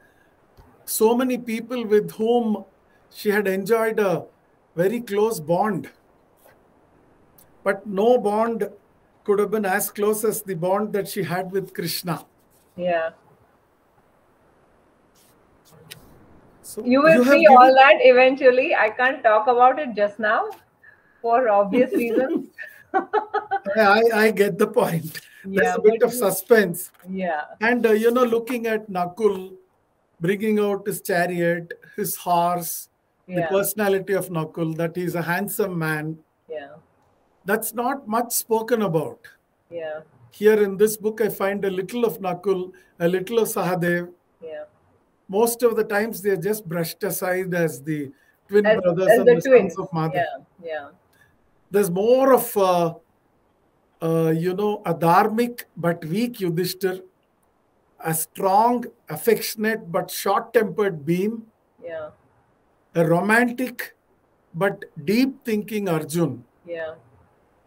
S1: so many people with whom she had enjoyed a very close bond. But no bond could have been as close as the bond that she had with Krishna.
S2: Yeah.
S1: So
S2: You will
S1: have
S2: see all that eventually. I can't talk about it just now for obvious reasons.
S1: I get the point. There's
S2: Yeah,
S1: a bit
S2: but
S1: of suspense.
S2: yeah.
S1: And, looking at Nakul bringing out his chariot, his horse, the
S2: Yeah.
S1: personality of Nakul, that he's a handsome man.
S2: Yeah.
S1: That's not much spoken about.
S2: Yeah.
S1: Here in this book, I find a little of Nakul, a little of Sahdev.
S2: Yeah.
S1: Most of the times, they're just brushed aside as the twin brothers
S2: As
S1: and
S2: the
S1: the sons
S2: twins.
S1: of Madhav.
S2: Yeah. Yeah.
S1: There's more of, a dharmic but weak Yudhishthir, a strong, affectionate but short-tempered Bhim,
S2: Yeah.
S1: a romantic but deep-thinking Arjun.
S2: Yeah.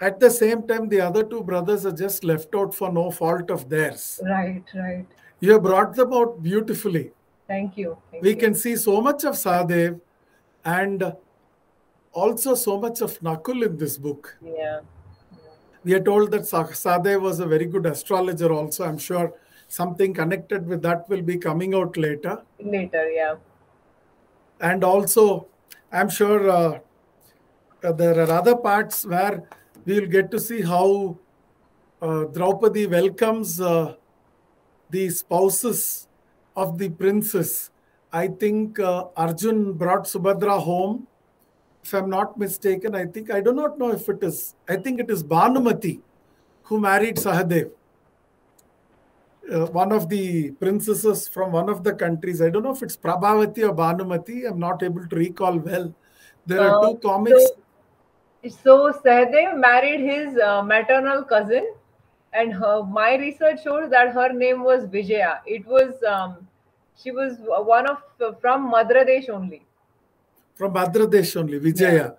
S1: At the same time, the other two brothers are just left out for no fault of theirs.
S2: Right. Right.
S1: You have brought them out beautifully.
S2: Thank you. Thank
S1: We
S2: you.
S1: can see so much of Sahdev and also so much of Nakul in this book.
S2: Yeah.
S1: We are told that Sahdev was a very good astrologer also. I'm sure something connected with that will be coming out later.
S2: Later. Yeah.
S1: And also, I'm sure there are other parts where we'll get to see how Draupadi welcomes the spouses of the princes. I think Arjun brought Subhadra home. If I'm not mistaken, I do not know if it is, I think it is Bhanumati who married Sahdev. One of the princesses from one of the countries. I don't know if it's Prabhavati or Bhanumati. I'm not able to recall well. There are two comics.
S2: So Sahdev married his maternal cousin, and my research shows that her name was Vijaya. It was she was one of from Madhya Pradesh only.
S1: From Madhya Pradesh only, Vijaya.
S2: Yeah.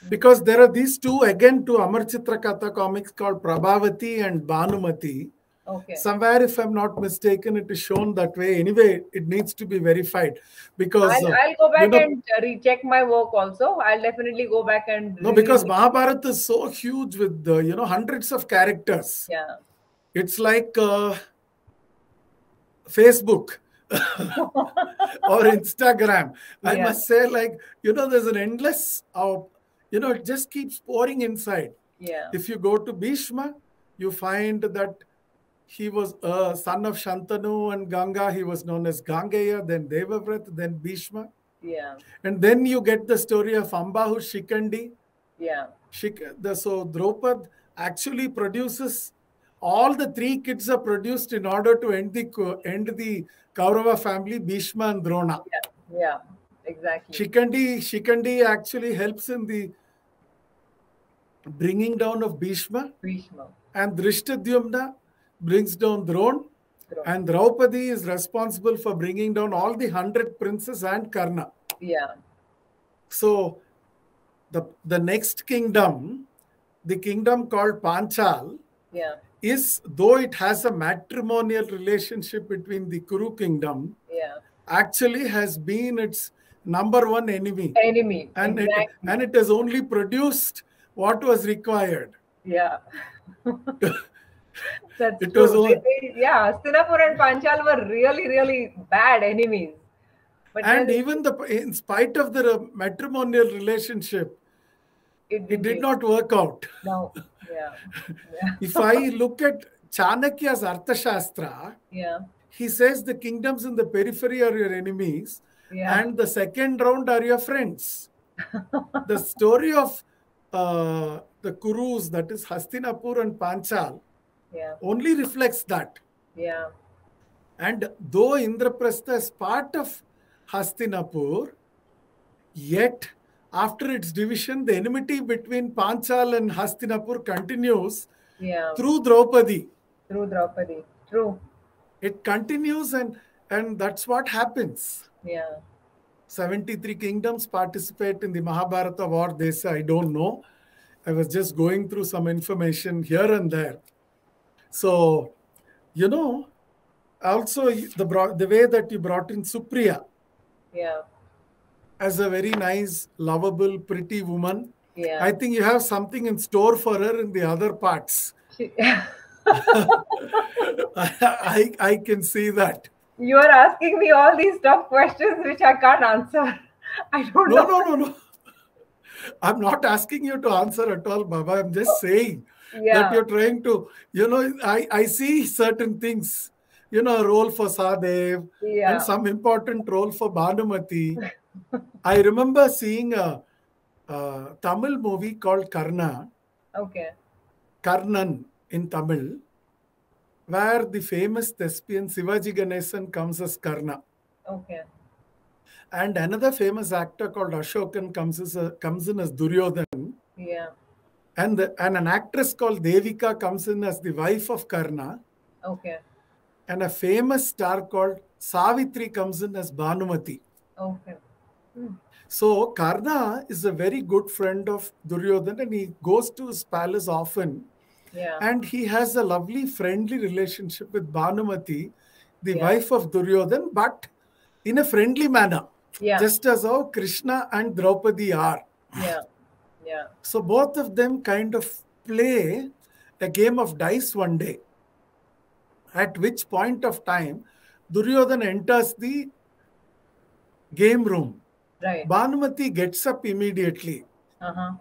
S1: Because there are these two Amar Chitrakatha comics called Prabhavati and Bhanumati.
S2: Okay.
S1: Somewhere, if I'm not mistaken, it is shown that way. Anyway, it needs to be verified because
S2: I'll go back and recheck my work also. I'll definitely go back and
S1: no, because Mahabharata is so huge with hundreds of characters.
S2: Yeah.
S1: It's like Facebook or Instagram. I must say, there's an endless it just keeps pouring inside.
S2: Yeah.
S1: If you go to Bhishma, you find that he was a son of Shantanu and Ganga. He was known as Gangeya, then Devavrat, then Bhishma.
S2: Yeah.
S1: And then you get the story of Ambahu Shikandi.
S2: Yeah.
S1: So Draupadi actually produces, all the three kids are produced in order to end the Kaurava family, Bhishma and Drona.
S2: Yeah, exactly.
S1: Shikandi actually helps in the bringing down of Bhishma. And Drishtadyumna brings down Drona. And Draupadi is responsible for bringing down all the 100 princes and Karna.
S2: Yeah.
S1: So the next kingdom, the kingdom called Panchal, is, though it has a matrimonial relationship between the Kuru kingdom, actually has been its number one enemy. And
S2: exactly.
S1: it has only produced what was required.
S2: Yeah. That's true. Hastinapur and Panchal were really, really bad enemies.
S1: But and even in spite of the matrimonial relationship, it did not work out.
S2: No. Yeah.
S1: If I look at Chanakya's Arthashastra, he says the kingdoms in the periphery are your enemies, and the second round are your friends. The story of the Kurus, that is Hastinapur and Panchal, only reflects that.
S2: Yeah.
S1: And though Indraprastha is part of Hastinapur, yet after its division, the enmity between Panchal and Hastinapur continues through Draupadi.
S2: True.
S1: It continues, and that's what happens.
S2: Yeah.
S1: 73 kingdoms participate in the Mahabharata war, they say. I don't know. I was just going through some information here and there. So, also the way that you brought in Supriya as a very nice, lovable, pretty woman. I think you have something in store for her in the other parts. I can see that.
S2: You are asking me all these tough questions which I can't answer. I don't know.
S1: No. I'm not asking you to answer at all, Baba. I'm just saying that you're trying to, I see certain things, a role for Sahdev and some important role for Bhanumati. I remember seeing a Tamil movie called Karna.
S2: Okay.
S1: Karnan. in Tamil, where the famous thespian Sivaji Ganesan comes as Karna.
S2: Okay.
S1: And another famous actor called Ashokan comes in as Duryodhan.
S2: Yeah.
S1: And an actress called Devika comes in as the wife of Karna.
S2: Okay.
S1: And a famous star called Savitri comes in as Bhanumati.
S2: Okay. Hmm.
S1: So Karna is a very good friend of Duryodhan, and he goes to his palace often.
S2: Yeah.
S1: And he has a lovely friendly relationship with Bhanumati, the
S2: Yeah.
S1: wife of Duryodhan, but in a friendly manner,
S2: Yeah.
S1: just as how Krishna and Draupadi are.
S2: Yeah. Yeah.
S1: So both of them kind of play a game of dice one day, at which point of time Duryodhan enters the game room.
S2: Right.
S1: Bhanumati gets up immediately.
S2: Uh-huh.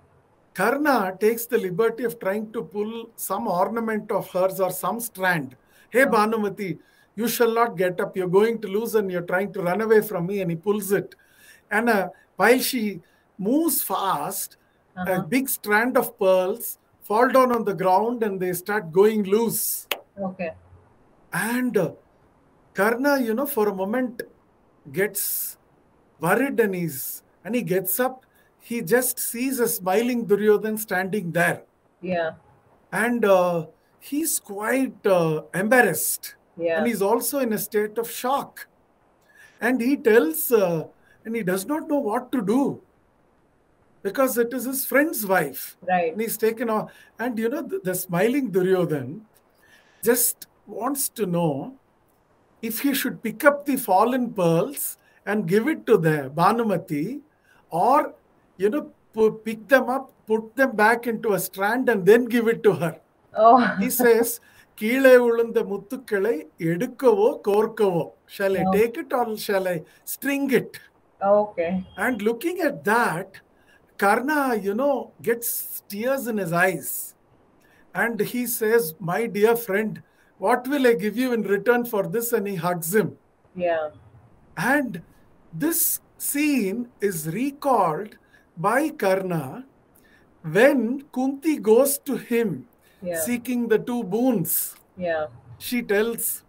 S1: Karna takes the liberty of trying to pull some ornament of hers or some strand. Hey, Bhanumati, you shall not get up. You're going to lose and you're trying to run away from me. And he pulls it. And while she moves fast, a big strand of pearls fall down on the ground and they start going loose.
S2: Okay.
S1: And Karna, for a moment gets worried and he gets up. He just sees a smiling Duryodhan standing there.
S2: Yeah.
S1: And he's quite embarrassed.
S2: Yeah.
S1: And he's also in a state of shock. And he tells, and he does not know what to do, because it is his friend's wife.
S2: Right.
S1: And he's taken off. And the smiling Duryodhan just wants to know if he should pick up the fallen pearls and give it to the Bhanumati, or pick them up, put them back into a strand and then give it to her.
S2: Oh.
S1: He says, கீழே விழுந்த முத்துக்களை எடுக்கவோ கோர்க்கவோ. Shall I take it or shall I string it?
S2: Okay.
S1: And looking at that, Karna, gets tears in his eyes. And he says, my dear friend, what will I give you in return for this? And he hugs him.
S2: Yeah.
S1: And this scene is recalled by Karna when Kunti goes to him seeking the two boons.
S2: Yeah.
S1: She tells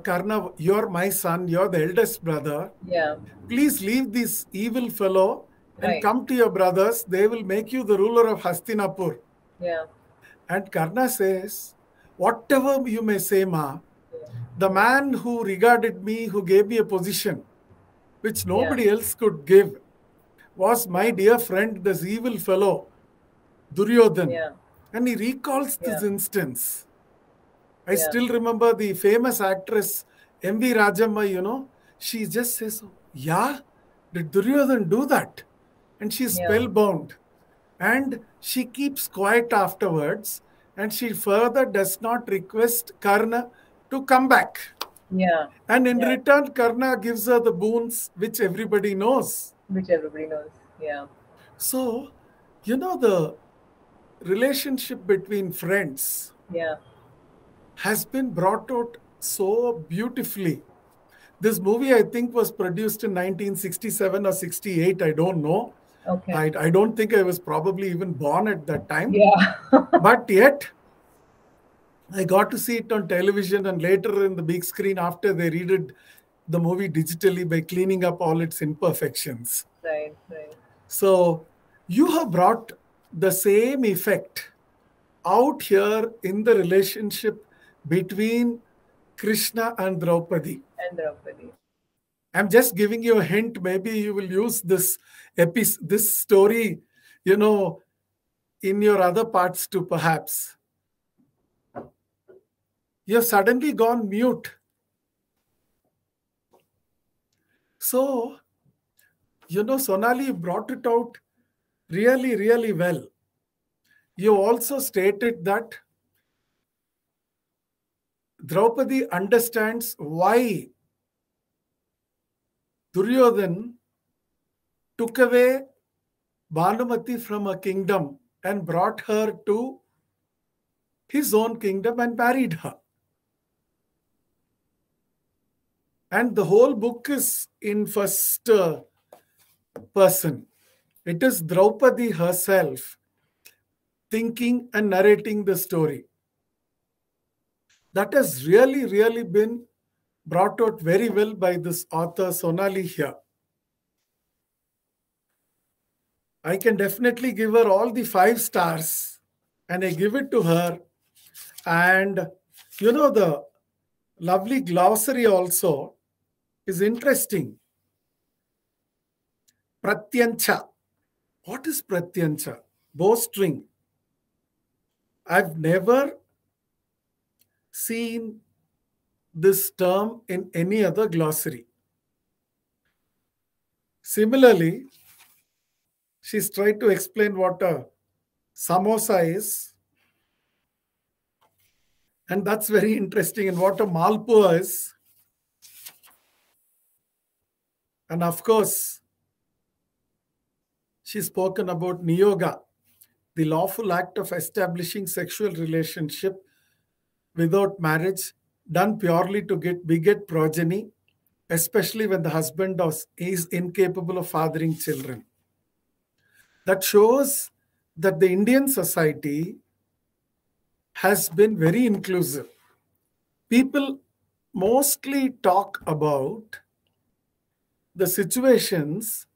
S1: Karna, you're my son, you're the eldest brother.
S2: Yeah.
S1: Please leave this evil fellow and
S2: Right.
S1: come to your brothers. They will make you the ruler of Hastinapur.
S2: Yeah.
S1: And Karna says, whatever you may say, Ma, the man who regarded me, who gave me a position which nobody else could give, was my dear friend, this evil fellow, Duryodhan.
S2: Yeah.
S1: And he recalls this instance. I
S2: Yeah.
S1: still remember the famous actress, M.V. Rajamma, she just says, yeah, did Duryodhan do that? And she's spellbound. And she keeps quiet afterwards. And she further does not request Karna to come back.
S2: Yeah.
S1: And in return, Karna gives her the boons which everybody knows.
S2: Which everybody knows. Yeah.
S1: So, the relationship between friends has been brought out so beautifully. This movie, I think, was produced in 1967 or 68. I don't know.
S2: Okay.
S1: I don't think I was probably even born at that time.
S2: Yeah.
S1: But yet, I got to see it on television and later in the big screen after they redid the movie digitally by cleaning up all its imperfections.
S2: Right, right.
S1: So you have brought the same effect out here in the relationship between Krishna and Draupadi.
S2: And Draupadi.
S1: I'm just giving you a hint. Maybe you will use this story, in your other parts too, perhaps. You've suddenly gone mute. So, Sonali brought it out really, really well. You also stated that Draupadi understands why Duryodhan took away Bhanumati from her kingdom and brought her to his own kingdom and married her. And the whole book is in first person. It is Draupadi herself thinking and narrating the story. That has really, really been brought out very well by this author, Sonali here. I can definitely give her all the 5 stars, and I give it to her. And the lovely glossary also is interesting. Pratyancha. What is pratyancha? Bowstring. I've never seen this term in any other glossary. Similarly, she's tried to explain what a samosa is, and that's very interesting, and what a malpua is. And of course, she's spoken about niyoga, the lawful act of establishing sexual relationship without marriage, done purely to beget progeny, especially when the husband is incapable of fathering children. That shows that the Indian society has been very inclusive. People mostly talk about the situations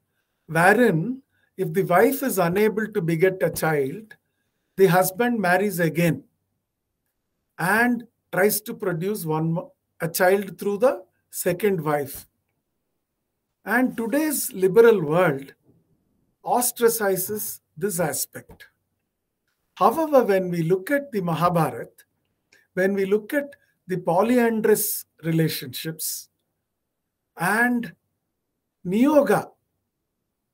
S1: wherein if the wife is unable to beget a child, the husband marries again and tries to produce a child through the second wife. And today's liberal world ostracizes this aspect. However, when we look at the Mahabharata, when we look at the polyamorous relationships and niyoga,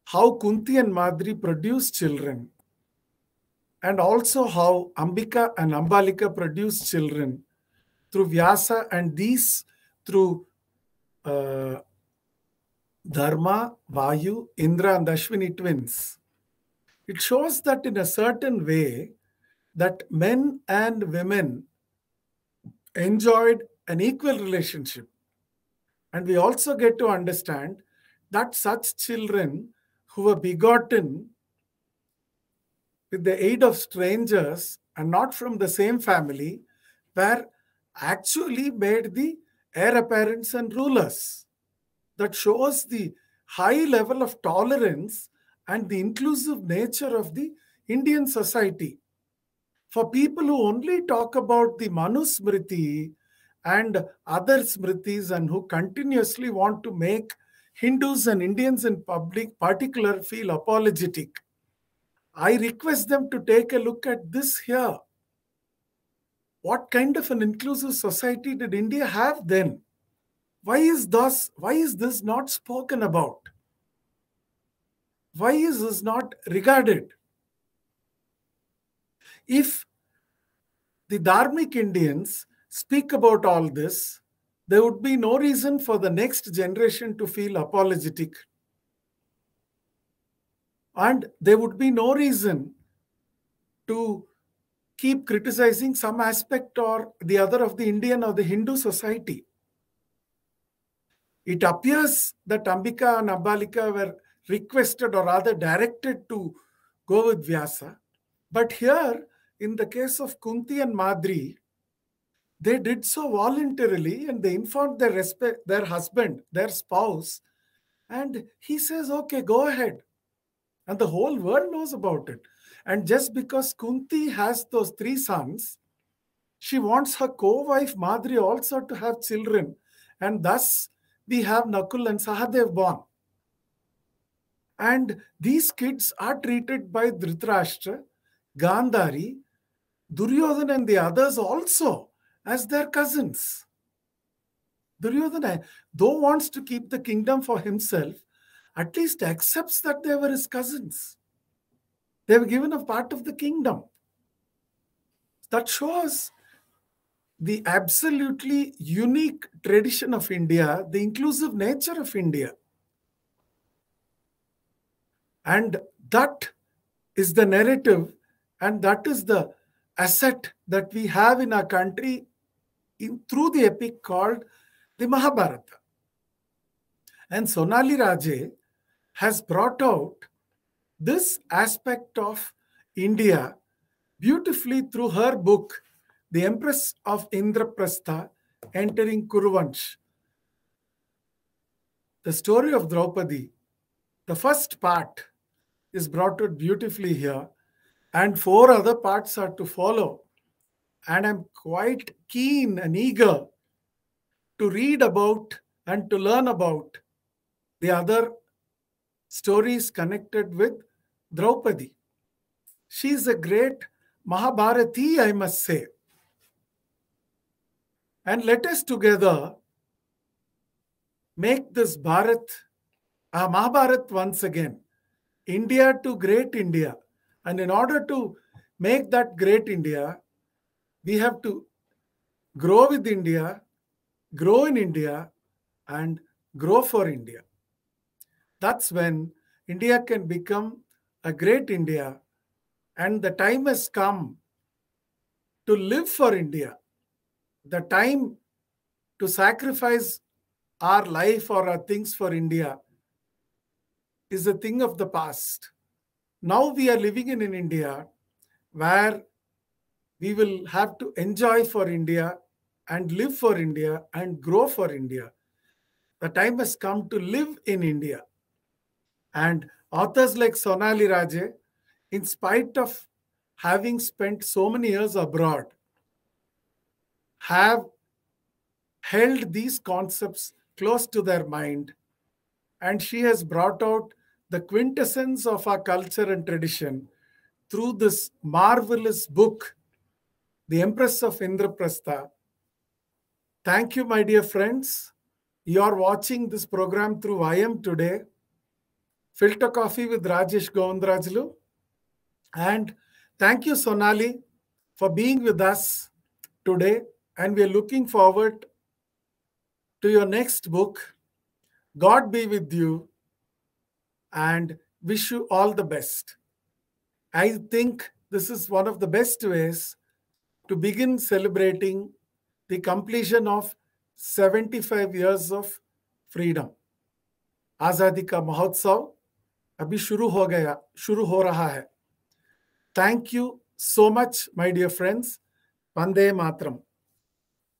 S1: how Kunti and Madri produce children, and also how Ambika and Ambalika produce children through Vyasa, and these through Dharma, Vayu, Indra, and Ashwini twins. It shows that in a certain way that men and women enjoyed an equal relationship. And we also get to understand that such children who were begotten with the aid of strangers and not from the same family were actually made the heir apparents and rulers. That shows the high level of tolerance and the inclusive nature of the Indian society. For people who only talk about the Manu Smriti and other Smritis and who continuously want to make Hindus and Indians in particular feel apologetic, I request them to take a look at this here. What kind of an inclusive society did India have then? Why is this not spoken about? Why is this not regarded? If the Dharmic Indians speak about all this, there would be no reason for the next generation to feel apologetic. And there would be no reason to keep criticizing some aspect or the other of the Indian or the Hindu society. It appears that Ambika and Ambalika were requested or rather directed to go with Vyasa. But here, in the case of Kunti and Madri, they did so voluntarily and they informed their husband, their spouse, and he says, okay, go ahead. And the whole world knows about it. And just because Kunti has those 3 sons, she wants her co-wife Madri also to have children. And thus, we have Nakul and Sahdev born. And these kids are treated by Dhritarashtra, Gandhari, Duryodhan and the others also as their cousins. Duryodhan, though wants to keep the kingdom for himself, at least accepts that they were his cousins. They were given a part of the kingdom. That shows the absolutely unique tradition of India, the inclusive nature of India. And that is the narrative, and that is the asset that we have in our country through the epic called the Mahabharata. And Sonali Raje has brought out this aspect of India beautifully through her book, The Empress of Indraprastha, Entering Kuruvansh. The story of Draupadi, the first part, is brought out beautifully here, and 4 other parts are to follow. And I'm quite keen and eager to read about and to learn about the other stories connected with Draupadi. She is a great Mahabharati, I must say. And let us together make this Mahabharat once again, India to great India. And in order to make that great India, we have to grow with India, grow in India, and grow for India. That's when India can become a great India. And the time has come to live for India. The time to sacrifice our life or our things for India is a thing of the past. Now we are living in an India where we will have to enjoy for India and live for India and grow for India. The time has come to live in India. And authors like Sonali Raje, in spite of having spent so many years abroad, have held these concepts close to their mind. And she has brought out the quintessence of our culture and tradition through this marvelous book, The Empress of Indraprastha. Thank you, my dear friends. You are watching this program through IM today. Filter Coffee with Rajesh Govindarajulu. And thank you, Sonali, for being with us today. And we are looking forward to your next book. God be with you and wish you all the best. I think this is one of the best ways to begin celebrating the completion of 75 years of freedom. आजादी का महोत्सव अभी शुरू हो रहा है. Thank you so much, my dear friends. Vande Matram.